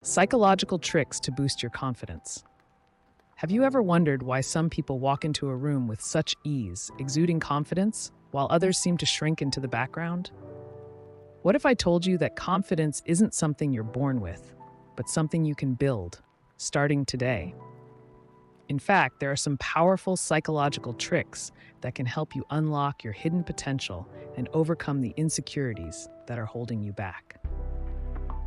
Psychological tricks to boost your confidence. Have you ever wondered why some people walk into a room with such ease, exuding confidence, while others seem to shrink into the background? What if I told you that confidence isn't something you're born with, but something you can build, starting today? In fact, there are some powerful psychological tricks that can help you unlock your hidden potential and overcome the insecurities that are holding you back.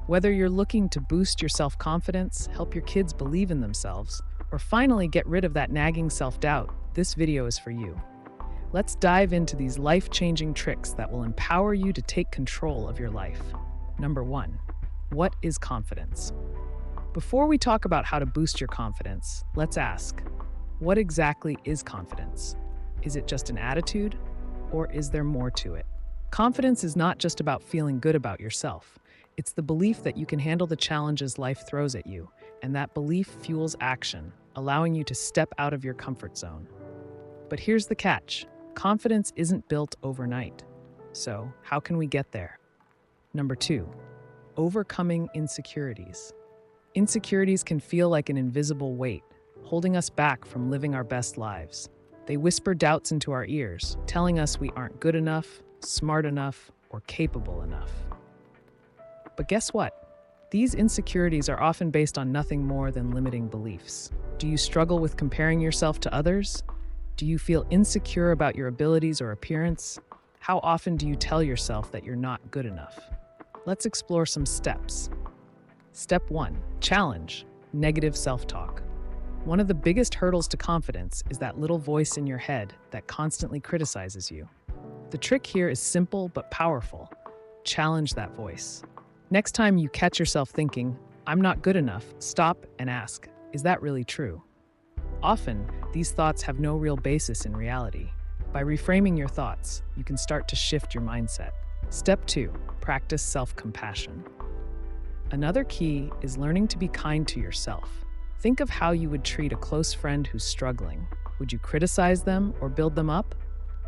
Whether you're looking to boost your self-confidence, help your kids believe in themselves, or finally get rid of that nagging self-doubt, this video is for you. Let's dive into these life-changing tricks that will empower you to take control of your life. Number 1. What is confidence? Before we talk about how to boost your confidence, let's ask, what exactly is confidence? Is it just an attitude, or is there more to it? Confidence is not just about feeling good about yourself. It's the belief that you can handle the challenges life throws at you, and that belief fuels action, allowing you to step out of your comfort zone. But here's the catch. Confidence isn't built overnight. So, how can we get there? Number 2, overcoming insecurities. Insecurities can feel like an invisible weight, holding us back from living our best lives. They whisper doubts into our ears, telling us we aren't good enough, smart enough, or capable enough. But guess what? These insecurities are often based on nothing more than limiting beliefs. Do you struggle with comparing yourself to others? Do you feel insecure about your abilities or appearance? How often do you tell yourself that you're not good enough? Let's explore some steps. Step 1. Challenge negative self-talk. One of the biggest hurdles to confidence is that little voice in your head that constantly criticizes you. The trick here is simple but powerful. Challenge that voice. Next time you catch yourself thinking, "I'm not good enough," stop and ask, "Is that really true?" Often, these thoughts have no real basis in reality. By reframing your thoughts, you can start to shift your mindset. Step 2. Practice self-compassion. Another key is learning to be kind to yourself. Think of how you would treat a close friend who's struggling. Would you criticize them or build them up?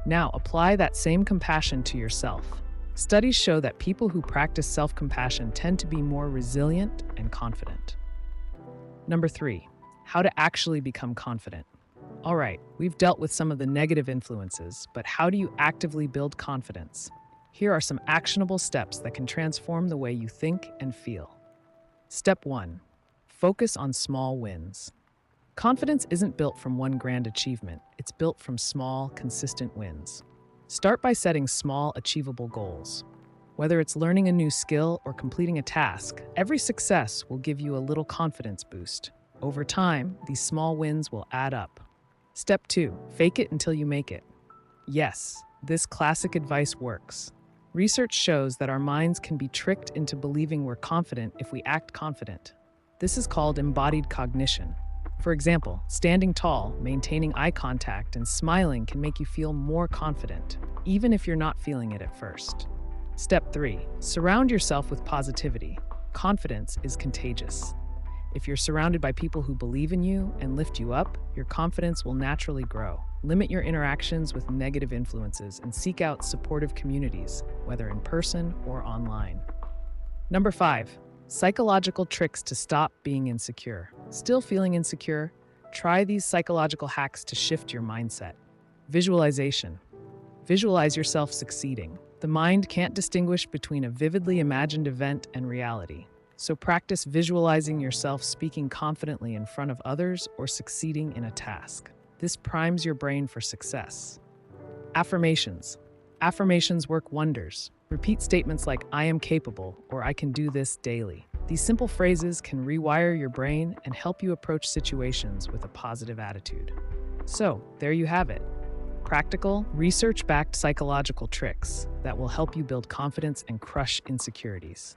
Now, apply that same compassion to yourself. Studies show that people who practice self-compassion tend to be more resilient and confident. Number 3, how to actually become confident. All right, we've dealt with some of the negative influences, but how do you actively build confidence? Here are some actionable steps that can transform the way you think and feel. Step 1, focus on small wins. Confidence isn't built from one grand achievement, it's built from small, consistent wins. Start by setting small, achievable goals. Whether it's learning a new skill or completing a task, every success will give you a little confidence boost. Over time, these small wins will add up. Step 2, fake it until you make it. Yes, this classic advice works. Research shows that our minds can be tricked into believing we're confident if we act confident. This is called embodied cognition. For example, standing tall, maintaining eye contact, and smiling can make you feel more confident, even if you're not feeling it at first. Step 3, surround yourself with positivity. Confidence is contagious. If you're surrounded by people who believe in you and lift you up, your confidence will naturally grow. Limit your interactions with negative influences and seek out supportive communities, whether in person or online. Number 5, psychological tricks to stop being insecure. Still feeling insecure? Try these psychological hacks to shift your mindset. Visualization. Visualize yourself succeeding. The mind can't distinguish between a vividly imagined event and reality. So practice visualizing yourself speaking confidently in front of others or succeeding in a task. This primes your brain for success. Affirmations. Affirmations work wonders. Repeat statements like "I am capable" or "I can do this" daily. These simple phrases can rewire your brain and help you approach situations with a positive attitude. So, there you have it. Practical, research-backed psychological tricks that will help you build confidence and crush insecurities.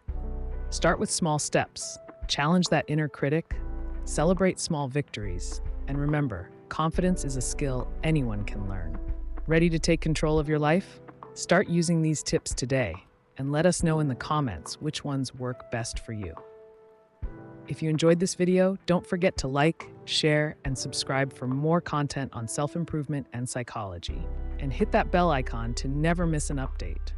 Start with small steps, challenge that inner critic, celebrate small victories, and remember, confidence is a skill anyone can learn. Ready to take control of your life? Start using these tips today and let us know in the comments which ones work best for you. If you enjoyed this video, don't forget to like, share, and subscribe for more content on self-improvement and psychology. And hit that bell icon to never miss an update.